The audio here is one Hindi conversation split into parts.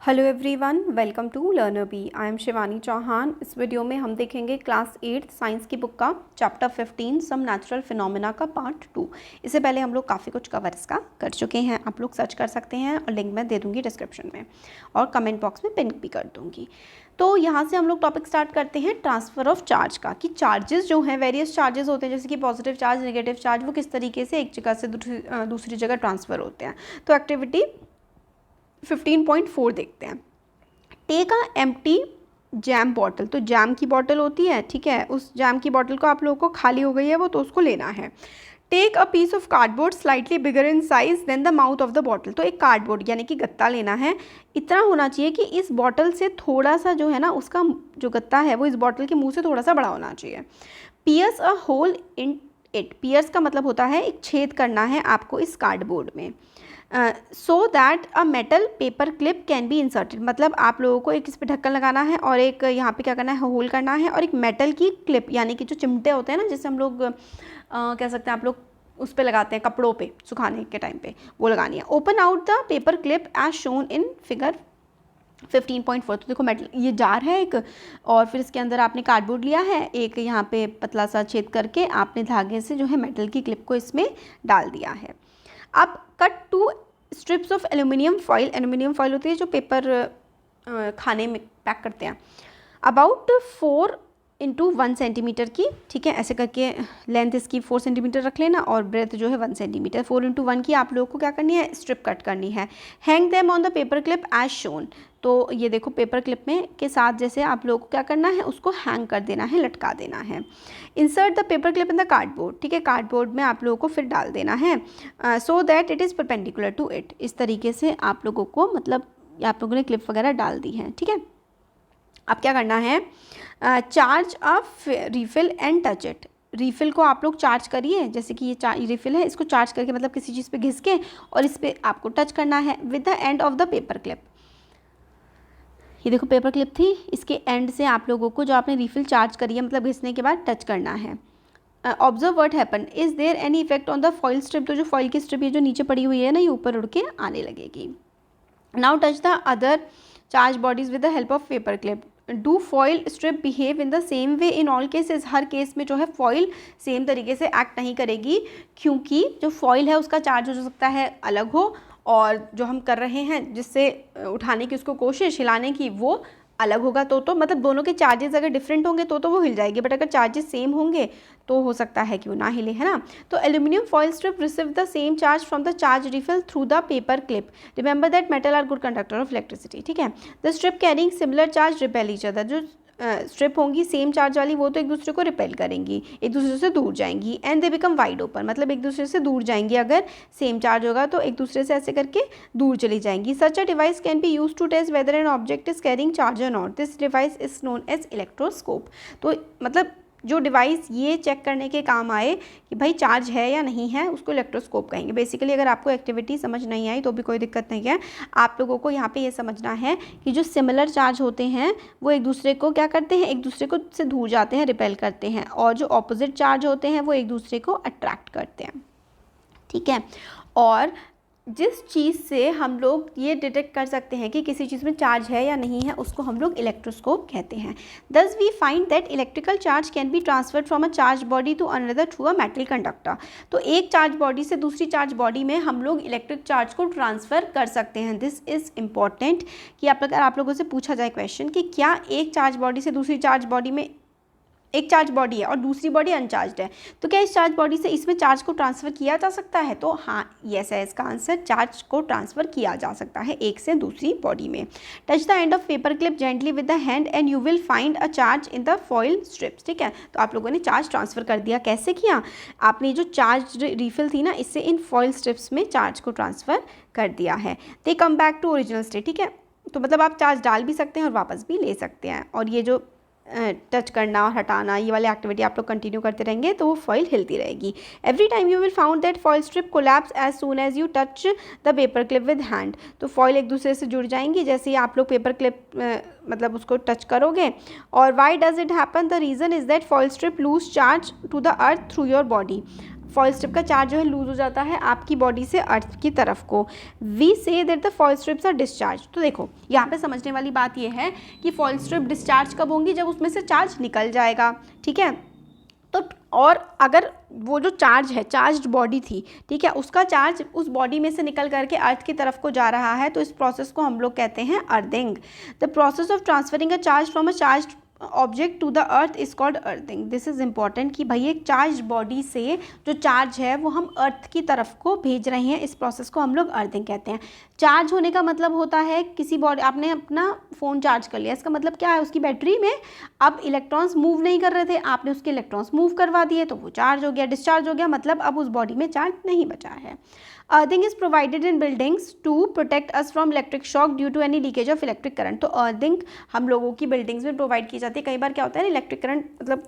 Hello everyone, welcome to learner bee. I am Shivani Chauhan. इस वीडियो में हम देखेंगे क्लास 8 साइंस की बुक का चैप्टर 15 सम नेचुरल फिनोमेना का पार्ट 2। इससे पहले हम लोग काफ़ी कुछ कवर इसका कर चुके हैं, आप लोग सर्च कर सकते हैं और लिंक मैं दे दूँगी डिस्क्रिप्शन में और कमेंट बॉक्स में पिन भी कर दूँगी। तो यहाँ से हम लोग टॉपिक स्टार्ट करते हैं ट्रांसफ़र ऑफ चार्ज का, कि चार्जेस जो हैं वेरियस चार्जेस होते हैं, जैसे कि पॉजिटिव चार्ज, नेगेटिव चार्ज, वो किस तरीके से एक जगह से दूसरी जगह ट्रांसफ़र होते हैं। तो एक्टिविटी 15.4 देखते हैं। Take a empty jam bottle, तो जैम की बॉटल होती है, ठीक है, उस जैम की बॉटल को आप लोगों को खाली हो गई है वो, तो उसको लेना है। Take a piece of cardboard slightly bigger in size than the mouth of the bottle, तो एक कार्डबोर्ड यानी कि गत्ता लेना है, इतना होना चाहिए कि इस बॉटल से थोड़ा सा जो है ना, उसका जो गत्ता है वो इस बॉटल के मुंह से थोड़ा सा बड़ा होना चाहिए। Pierce a hole in it, pierce का मतलब होता है एक छेद करना है आपको इस कार्डबोर्ड में। So that a metal paper clip can be inserted, मतलब आप लोगों को एक इस पर ढक्कन लगाना है और एक यहाँ पे क्या करना है, होल करना है, और एक मेटल की क्लिप यानी कि जो चिमटे होते हैं ना, जैसे हम लोग कह सकते हैं, आप लोग उस पे लगाते हैं कपड़ों पे सुखाने के टाइम पे, वो लगानी है। Open out the paper clip as shown in figure 15.4, तो देखो मेटल ये जार है एक, और फिर इसके अंदर आपने कार्डबोर्ड लिया है, एक यहाँ पे पतला सा छेद करके आपने धागे से जो है मेटल की क्लिप को इसमें डाल दिया है। अब cut 2 strips of aluminium foil, aluminium foil होती है जो पेपर खाने में पैक करते हैं, अबाउट 4 इंटू 1 सेंटीमीटर की, ठीक है, ऐसे करके लेंथ इसकी 4 सेंटीमीटर रख लेना और ब्रेथ जो है 1 सेंटीमीटर। 4 इंटू 1 की आप लोगों को क्या करनी है, स्ट्रिप कट करनी है। Hang them on the paper clip as shown, तो ये देखो पेपर क्लिप में के साथ जैसे आप लोगों को क्या करना है, उसको हैंग कर देना है, लटका देना है। Insert the paper clip in the cardboard, ठीक है, कार्डबोर्ड में आप लोगों को फिर डाल देना है, so that it is perpendicular to it, इस तरीके से आप लोगों को, मतलब आप लोगों ने क्लिप वगैरह डाल दी है, ठीक है। अब क्या करना है, charge a refill and touch it, refill को आप लोग चार्ज करिए, जैसे कि ये रिफिल है, इसको चार्ज करके मतलब किसी चीज़ पे घिस के और इस पर आपको टच करना है with the end of the paper clip. ये देखो पेपर क्लिप थी, इसके एंड से आप लोगों को जो आपने रिफिल चार्ज करी है, मतलब घिसने के बाद टच करना है। Observe what happen, is there any effect on the foil strip, तो जो फॉइल की स्ट्रिप ये जो नीचे पड़ी हुई है ना, ये ऊपर उड़ के आने लगेगी। Now touch the other charge bodies with the help of paper clip, do foil strip behave in the same way in all cases, her case में जो है फॉइल सेम तरीके से एक्ट नहीं करेगी, क्योंकि जो फॉइल है उसका चार्ज हो सकता है अलग हो, और जो हम कर रहे हैं जिससे उठाने की उसको कोशिश, हिलाने की, वो अलग होगा। तो मतलब दोनों के चार्जेस अगर डिफरेंट होंगे तो वो हिल जाएगी, बट अगर चार्जेस सेम होंगे तो हो सकता है कि वो ना हिले, है ना। तो aluminium foil strip receive the same charge from the charge refill through the paper clip, remember that metal are good conductor of electricity, ठीक है। The strip carrying similar charge repel each other, जो स्ट्रिप होंगी सेम चार्ज वाली वो तो एक दूसरे को रिपेल करेंगी, एक दूसरे से दूर जाएंगी, and they become wide open, मतलब एक दूसरे से दूर जाएंगी, अगर सेम चार्ज होगा तो एक दूसरे से ऐसे करके दूर चली जाएंगी। Such a device can be use to test whether an object is carrying charge or not, this device is known as electroscope, तो मतलब जो डिवाइस ये चेक करने के काम आए कि भाई चार्ज है या नहीं है, उसको इलेक्ट्रोस्कोप कहेंगे। बेसिकली अगर आपको एक्टिविटी समझ नहीं आई तो भी कोई दिक्कत नहीं है, आप लोगों को यहाँ पे ये समझना है कि जो सिमिलर चार्ज होते हैं वो एक दूसरे को क्या करते हैं, एक दूसरे को से दूर जाते हैं, रिपेल करते हैं, और जो ऑपोजिट चार्ज होते हैं वो एक दूसरे को अट्रैक्ट करते हैं, ठीक है। और जिस चीज़ से हम लोग ये डिटेक्ट कर सकते हैं कि किसी चीज़ में चार्ज है या नहीं है, उसको हम लोग इलेक्ट्रोस्कोप कहते हैं। Thus we find that electrical charge can be transferred from a charge body to another through a metal conductor, तो एक चार्ज बॉडी से दूसरी चार्ज बॉडी में हम लोग इलेक्ट्रिक चार्ज को ट्रांसफ़र कर सकते हैं। दिस इज़ इम्पॉर्टेंट कि अगर आप लोगों से पूछा जाए क्वेश्चन कि क्या एक चार्ज बॉडी से दूसरी चार्ज बॉडी में, एक चार्ज बॉडी है और दूसरी बॉडी अनचार्ज है, तो क्या इस चार्ज बॉडी से इसमें चार्ज को ट्रांसफ़र किया जा सकता है, तो हाँ, यस है इसका आंसर, चार्ज को ट्रांसफ़र किया जा सकता है एक से दूसरी बॉडी में। Touch the end of paper clip gently with the hand and you will find a charge in the foil strips, ठीक है। तो आप लोगों ने चार्ज ट्रांसफ़र कर दिया, कैसे किया, आपने जो चार्ज रिफिल थी ना, इससे इन फॉइल स्ट्रिप्स में चार्ज को ट्रांसफ़र कर दिया है। They come back to original state, ठीक है, तो मतलब आप चार्ज डाल भी सकते हैं और वापस भी ले सकते हैं, और ये जो टच करना और हटाना, ये वाली एक्टिविटी आप लोग कंटिन्यू करते रहेंगे तो वो फॉइल हिलती रहेगी। Every time you will found that foil strip collapse as soon as you touch the paper clip with hand, तो फॉइल एक दूसरे से जुड़ जाएंगी जैसे ही आप लोग पेपर क्लिप मतलब उसको टच करोगे। और why does it happen, the reason is that foil strip lose charge to the earth through your body, foil strip का चार्ज जो है लूज हो जाता है आपकी बॉडी से अर्थ की तरफ को। We see that the foil strips are discharge. तो देखो यहाँ पे समझने वाली बात यह है कि फॉइल स्ट्रिप डिस्चार्ज कब होंगी, जब उसमें से चार्ज निकल जाएगा, ठीक है। तो और अगर वो जो चार्ज है, चार्ज्ड बॉडी थी, ठीक है, उसका चार्ज उस बॉडी में से निकल करके अर्थ की तरफ को जा रहा है, तो इस प्रोसेस को हम लोग कहते हैं earthing. The process of transferring a charge from a charge object to the earth is called earthing. This is important कि भाई एक चार्ज बॉडी से जो चार्ज है वो हम अर्थ की तरफ को भेज रहे हैं, इस प्रोसेस को हम लोग अर्थिंग कहते हैं। चार्ज होने का मतलब होता है किसी बॉडी, आपने अपना फ़ोन चार्ज कर लिया, इसका मतलब क्या है, उसकी बैटरी में अब इलेक्ट्रॉन्स मूव नहीं कर रहे थे, आपने उसके इलेक्ट्रॉन्स मूव करवा दिए तो वो चार्ज हो गया। डिस्चार्ज हो गया मतलब अब उस बॉडी में चार्ज नहीं बचा है। Earthing is provided in buildings to protect us from electric shock due to any leakage of electric current. तो अर्थिंग हम लोगों की बिल्डिंग्स में प्रोवाइड की जाती है। कई बार क्या होता है ना, इलेक्ट्रिक करंट मतलब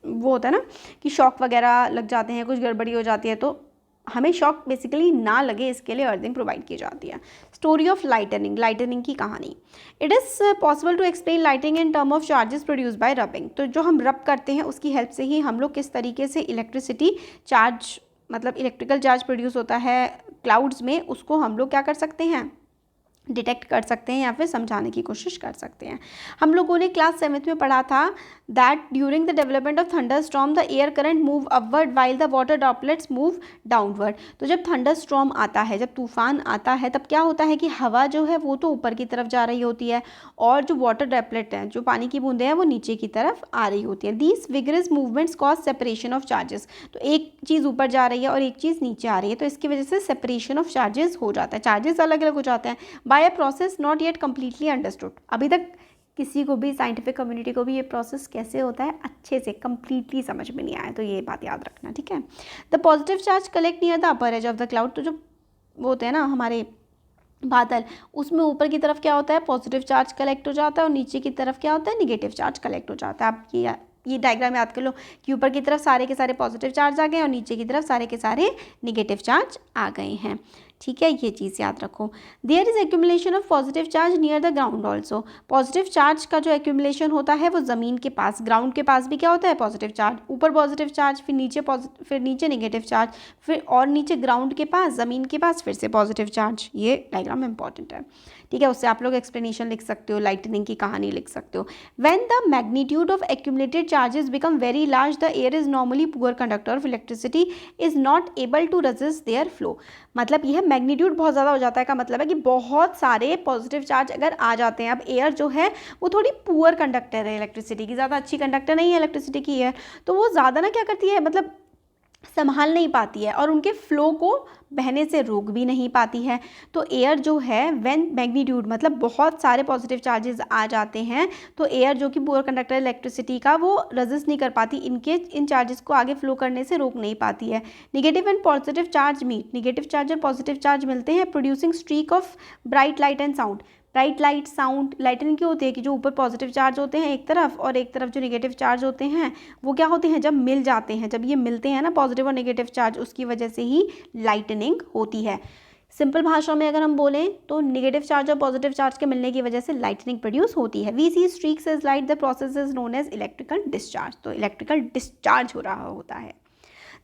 वो होता है ना कि शॉक वगैरह लग जाते हैं, कुछ गड़बड़ी हो जाती है, तो हमें शॉक बेसिकली ना लगे इसके लिए अर्थिंग प्रोवाइड की जाती है। स्टोरी ऑफ लाइटनिंग, लाइटनिंग की कहानी। It is possible to explain lightning in term of charges produce by rubbing. तो जो हम रब करते हैं उसकी हेल्प से ही हम लोग किस तरीके से इलेक्ट्रिसिटी चार्ज मतलब इलेक्ट्रिकल चार्ज प्रोड्यूस होता है क्लाउड्स में, उसको हम लोग क्या कर सकते हैं, डिटेक्ट कर सकते हैं या फिर समझाने की कोशिश कर सकते हैं। हम लोगों ने क्लास 7th में पढ़ा था that during the development of thunder storm the air current move upward while the water droplets move downward. तो जब थंडर स्टॉर्म आता है, जब तूफान आता है, तब क्या होता है कि हवा जो है वो तो ऊपर की तरफ जा रही होती है और जो वाटर ड्रॉपलेट हैं, जो पानी की बूंदें हैं, वो नीचे की तरफ आ रही होती हैं। These vigorous movements cause separation of charges. तो एक चीज़ ऊपर जा रही है और एक चीज़ नीचे आ रही है, तो इसकी वजह से सेपरेशन ऑफ चार्जेस हो जाता है, चार्जेस अलग अलग हो जाते हैं by a process not yet completely understood. अभी तक किसी को भी, साइंटिफिक कम्युनिटी को भी ये प्रोसेस कैसे होता है अच्छे से कम्प्लीटली समझ में नहीं आया, तो ये बात याद रखना, ठीक है। The positive charge collect near the upper as of the cloud. तो जो वो होते हैं ना हमारे बादल, उसमें ऊपर की तरफ क्या होता है, पॉजिटिव चार्ज कलेक्ट हो जाता है और नीचे की तरफ क्या होता है, निगेटिव चार्ज कलेक्ट हो जाता है। आप ये डायग्राम याद कर लो कि ऊपर की तरफ सारे के सारे पॉजिटिव चार्ज आ गए और नीचे की तरफ सारे के सारे निगेटिव चार्ज आ गए हैं, ठीक है, ये चीज़ याद रखो। There is accumulation of positive charge near the ground also. Positive charge का जो एक्यूमुलेशन होता है वो ज़मीन के पास, ग्राउंड के पास भी क्या होता है, पॉजिटिव चार्ज, ऊपर पॉजिटिव चार्ज, फिर नीचे निगेटिव चार्ज, फिर और नीचे ग्राउंड के पास, ज़मीन के पास फिर से पॉजिटिव चार्ज। ये डायग्राम इंपॉर्टेंट है, ठीक है, उससे आप लोग एक्सप्लेनेशन लिख सकते हो, लाइटनिंग की कहानी लिख सकते हो। When the magnitude of accumulated charges become very large the air is normally poor conductor of electricity is not able to resist their flow. मतलब यह मैग्नीट्यूड बहुत ज़्यादा हो जाता है का मतलब है कि बहुत सारे पॉजिटिव चार्ज अगर आ जाते हैं, अब एयर जो है वो थोड़ी पुअर कंडक्टर है इलेक्ट्रिसिटी की, ज़्यादा अच्छी कंडक्टर नहीं है इलेक्ट्रिसिटी की एयर, तो वो ज़्यादा ना क्या करती है, मतलब संभाल नहीं पाती है और उनके फ्लो को बहने से रोक भी नहीं पाती है। तो एयर जो है व्हेन मैग्नीट्यूड मतलब बहुत सारे पॉजिटिव चार्जेस आ जाते हैं, तो एयर जो कि पुअर कंडक्टर इलेक्ट्रिसिटी का, वो रेजिस्ट नहीं कर पाती, इन चार्जेस को आगे फ्लो करने से रोक नहीं पाती है। Negative and positive charge meet, negative charge और पॉजिटिव चार्ज मिलते हैं, producing streak of bright light and sound. Bright light sound, lightning क्यों होती है कि जो ऊपर पॉजिटिव चार्ज होते हैं एक तरफ और एक तरफ जो नेगेटिव चार्ज होते हैं वो क्या होते हैं, जब मिल जाते हैं, जब ये मिलते हैं ना पॉजिटिव और नेगेटिव चार्ज, उसकी वजह से ही लाइटनिंग होती है। सिंपल भाषा में अगर हम बोलें तो नेगेटिव चार्ज और पॉजिटिव चार्ज के मिलने की वजह से लाइटनिंग प्रोड्यूस होती है। We see streaks as light, the process is known as electrical discharge. तो इलेक्ट्रिकल डिस्चार्ज हो रहा होता है।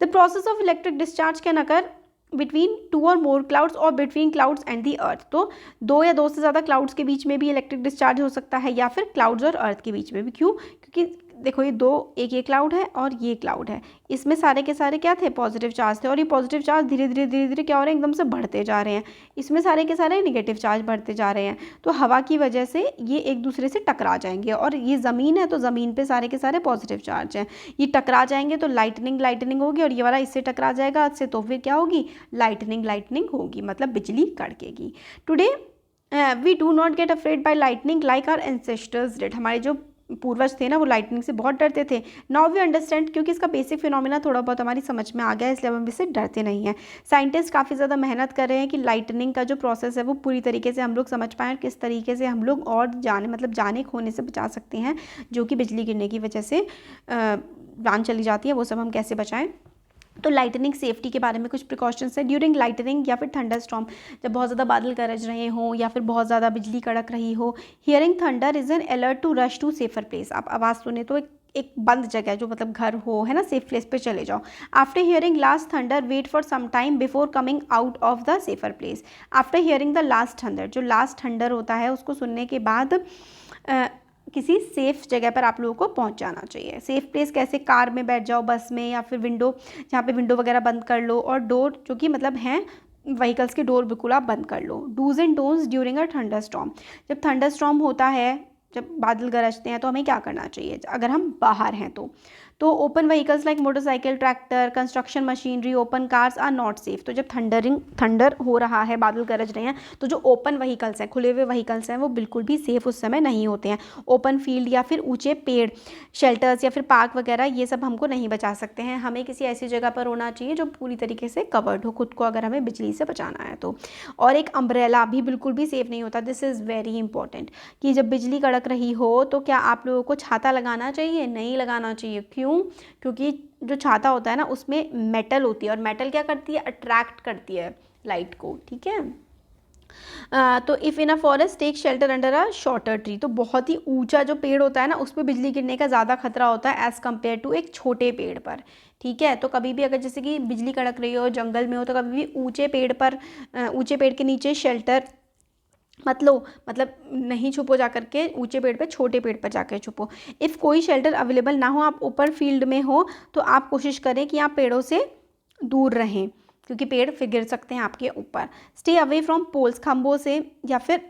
The process of electric discharge can occur between 2 or more clouds और between clouds and the earth. तो 2 या 2 से ज़्यादा क्लाउड्स के बीच में भी इलेक्ट्रिक डिस्चार्ज हो सकता है या फिर क्लाउड्स और अर्थ के बीच में भी। क्यों? क्योंकि देखो ये दो, एक ये क्लाउड है और ये क्लाउड है, इसमें सारे के सारे क्या थे, पॉजिटिव चार्ज थे, और ये पॉजिटिव चार्ज धीरे धीरे क्या हो रहे हैं, एकदम से बढ़ते जा रहे हैं। इसमें सारे के सारे नेगेटिव चार्ज बढ़ते जा रहे हैं, तो हवा की वजह से ये एक दूसरे से टकरा जाएंगे। और ये ज़मीन है तो ज़मीन पे सारे के सारे पॉजिटिव चार्ज हैं, ये टकरा जाएंगे तो लाइटनिंग होगी, और ये वाला इससे टकरा जाएगा अर्थ से, तो फिर क्या होगी, लाइटनिंग होगी, मतलब बिजली कड़केगी। Today we do not get afraid by lightning like our ancestors did. हमारे जो पूर्वज थे ना वो लाइटनिंग से बहुत डरते थे। नाउ वी अंडरस्टैंड, क्योंकि इसका बेसिक फिनोमिना थोड़ा बहुत हमारी समझ में आ गया, इसलिए हम इससे डरते नहीं हैं। साइंटिस्ट काफ़ी ज़्यादा मेहनत कर रहे हैं कि लाइटनिंग का जो प्रोसेस है वो पूरी तरीके से हम लोग समझ पाएँ और किस तरीके से हम लोग और जाने खोने से बचा सकते हैं, जो कि बिजली गिरने की वजह से जान चली जाती है, वो सब हम कैसे बचाएँ। तो लाइटनिंग सेफ्टी के बारे में कुछ प्रिकॉशंस है। ड्यूरिंग लाइटनिंग या फिर थंडर स्टॉर्म, जब बहुत ज़्यादा बादल गरज रहे हों या फिर बहुत ज़्यादा बिजली कड़क रही हो, hearing thunder is an alert to rush to safer place. आप आवाज़ सुने तो एक एक बंद जगह जो मतलब घर हो, है ना, सेफ प्लेस पे चले जाओ। After hearing last thunder wait for some time before coming out of the safer place. After hearing the last thunder, जो लास्ट थंडर होता है उसको सुनने के बाद किसी सेफ़ जगह पर आप लोगों को पहुंच जाना चाहिए। सेफ़ प्लेस कैसे, कार में बैठ जाओ, बस में, या फिर विंडो, जहाँ पे विंडो वगैरह बंद कर लो, और डोर जो कि मतलब हैं व्हीकल्स के डोर बिल्कुल आप बंद कर लो। Dos and don'ts during a thunder storm, जब थंडर स्टॉर्म होता है, जब बादल गरजते हैं तो हमें क्या करना चाहिए अगर हम बाहर हैं तो open vehicles like motorcycle, tractor, construction machinery, open cars are not safe. तो जब थंडर हो रहा है, बादल गरज रहे हैं, तो जो ओपन व्हीकल्स हैं, खुले हुए व्हीकल्स हैं, वो बिल्कुल भी सेफ़ उस समय नहीं होते हैं। ओपन फील्ड या फिर ऊंचे पेड़, शेल्टर्स या फिर पार्क वगैरह, ये सब हमको नहीं बचा सकते हैं। हमें किसी ऐसी जगह पर होना चाहिए जो पूरी तरीके से कवर्ड हो खुद को, अगर हमें बिजली से बचाना है तो। और एक अम्ब्रेला भी बिल्कुल भी सेफ़ नहीं होता। दिस इज़ वेरी इंपॉर्टेंट कि जब बिजली कड़क रही हो तो क्या आप लोगों को छाता लगाना चाहिए? नहीं लगाना चाहिए। क्यों? क्योंकि जो छाता होता है ना, उसमें मेटल होती है, और मेटल क्या करती है? अट्रैक्ट करती है लाइट को, ठीक है। तो if in a forest take shelter under a shorter tree, तो बहुत ही ऊंचा जो पेड़ होता है ना, उस पर बिजली गिरने का ज़्यादा खतरा होता है एज़ कम्पेयर टू एक छोटे पेड़ पर, ठीक है। तो कभी भी अगर जैसे कि बिजली कड़क रही हो, जंगल में हो, तो कभी भी ऊंचे पेड़ पर, ऊंचे पेड़ के नीचे शेल्टर मत लो, मतलब नहीं छुपो जा करके ऊंचे पेड़ पे, छोटे पेड़ पर जाकर छुपो। इफ़ कोई शेल्टर अवेलेबल ना हो, आप ओपन फील्ड में हो, तो आप कोशिश करें कि आप पेड़ों से दूर रहें, क्योंकि पेड़ फिर गिर सकते हैं आपके ऊपर। स्टे अवे फ्रॉम पोल्स, खंभों से या फिर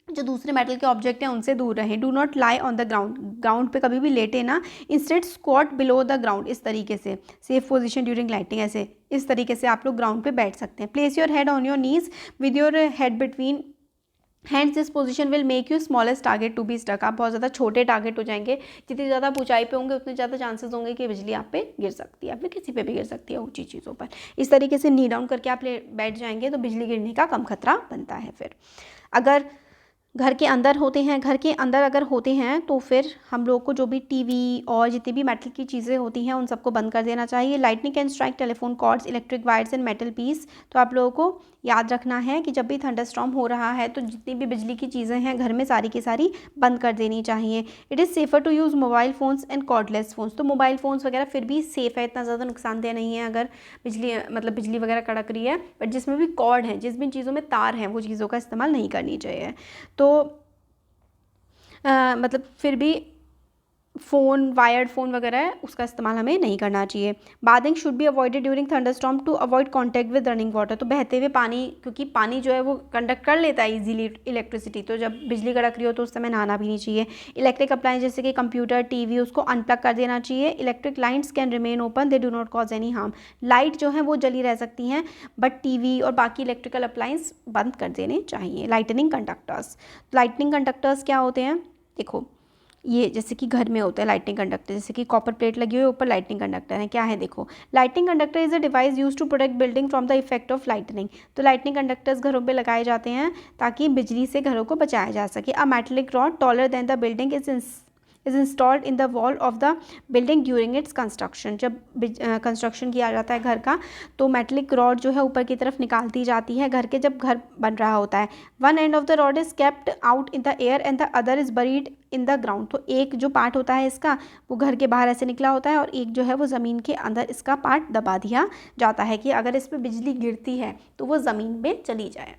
जो दूसरे मेटल के ऑब्जेक्ट हैं उनसे दूर रहें। Do not lie on the ground, ground पे कभी भी लेटे ना। Instead squat below the ground, इस तरीके से। सेफ पोजीशन ड्यूरिंग लाइटिंग, ऐसे इस तरीके से आप लोग ग्राउंड पे बैठ सकते हैं। Place your head on your knees with your head between hands, this position will make you smallest target to be struck. आप बहुत ज़्यादा छोटे टारगेट हो जाएंगे। जितनी ज़्यादा आप ऊंचाई पे होंगे उतने ज़्यादा चांसेस होंगे कि बिजली आप पे गिर सकती है, आप पे किसी पे भी गिर सकती है ऊंची चीज़ों पर। इस तरीके से नी डाउन करके आप बैठ जाएंगे तो बिजली गिरने का कम खतरा बनता है। फिर अगर घर के अंदर होते हैं, घर के अंदर अगर होते हैं तो फिर हम लोग को जो भी टीवी और जितनी भी मेटल की चीज़ें होती हैं उन सबको बंद कर देना चाहिए। Lightning can strike telephone cords, electric wires and metal piece. तो आप लोगों को याद रखना है कि जब भी थंडरस्टॉर्म हो रहा है तो जितनी भी बिजली की चीज़ें हैं घर में सारी की सारी बंद कर देनी चाहिए। It is safer to use mobile phones and cordless phones. तो मोबाइल फ़ोन्स वगैरह फिर भी सेफ़ है, इतना ज़्यादा नुकसानदेह नहीं है अगर बिजली वगैरह कड़क रही है। बट जिसमें भी कॉर्ड है, जिस भी चीज़ों में तार हैं, वो चीज़ों का इस्तेमाल नहीं करनी चाहिए। तो फिर भी फ़ोन, वायर्ड फ़ोन वगैरह है उसका इस्तेमाल हमें नहीं करना चाहिए। Bathing should be avoided during thunderstorm to avoid contact with running water. तो बहते हुए पानी, क्योंकि पानी जो है वो कंडक्ट कर लेता है इजीली इलेक्ट्रिसिटी, तो जब बिजली कड़क रही हो तो उस समय नहाना भी नहीं चाहिए। इलेक्ट्रिक अप्लायंस जैसे कि कंप्यूटर, टीवी, उसको अनप्लग कर देना चाहिए। Electric lines can remain open, they do not cause any harm. Light जो है वो जली रह सकती हैं, बट टीवी और बाकी इलेक्ट्रिकल अप्लायंस बंद कर देने चाहिए। लाइटनिंग कंडक्टर्स, लाइटनिंग कंडक्टर्स क्या होते हैं? देखो, ये जैसे कि घर में होता है लाइटनिंग कंडक्टर, जैसे कि कॉपर प्लेट लगी हुई है, ऊपर लाइटनिंग कंडक्टर है। क्या है? देखो, lightning conductor is a device use to protect building from the effect of lightning. तो लाइटनिंग कंडक्टर्स घरों पे लगाए जाते हैं ताकि बिजली से घरों को बचाया जा सके। A metallic rod taller than the building is installed in the wall of the building during its construction. जब कंस्ट्रक्शन किया जाता है घर का, तो मेटलिक रॉड जो है ऊपर की तरफ निकालती जाती है घर के, जब घर बन रहा होता है। One end of the rod is kept out in the air and the other is buried in the ground. तो एक जो पार्ट होता है इसका, वो घर के बाहर ऐसे निकला होता है, और एक जो है वो ज़मीन के अंदर इसका पार्ट दबा दिया जाता है कि अगर इस पर बिजली गिरती है तो वो ज़मीन में चली जाए।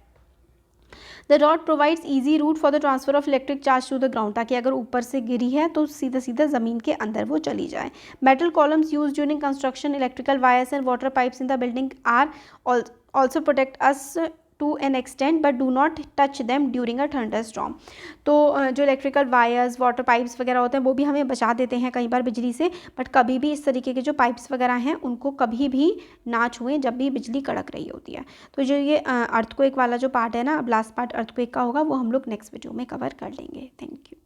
The rod provides easy route for the transfer of electric charge to the ground, ताकि अगर ऊपर से गिरी है तो सीधा सीधा ज़मीन के अंदर वो चली जाए। Metal columns use during construction, electrical wires and water pipes in the building are also protect us to an extent but do not touch them during a thunder storm. तो जो इलेक्ट्रिकल वायर्स, वाटर पाइप्स वगैरह होते हैं वो भी हमें बचा देते हैं कई बार बिजली से, बट कभी भी इस तरीके के जो पाइप्स वगैरह हैं उनको कभी भी ना छुएं जब भी बिजली कड़क रही होती है। तो जो ये अर्थक्वेक वाला जो पार्ट है ना, अब लास्ट पार्ट अर्थक्वेक का होगा, वो हम लोग नेक्स्ट वीडियो में कवर कर लेंगे। Thank you.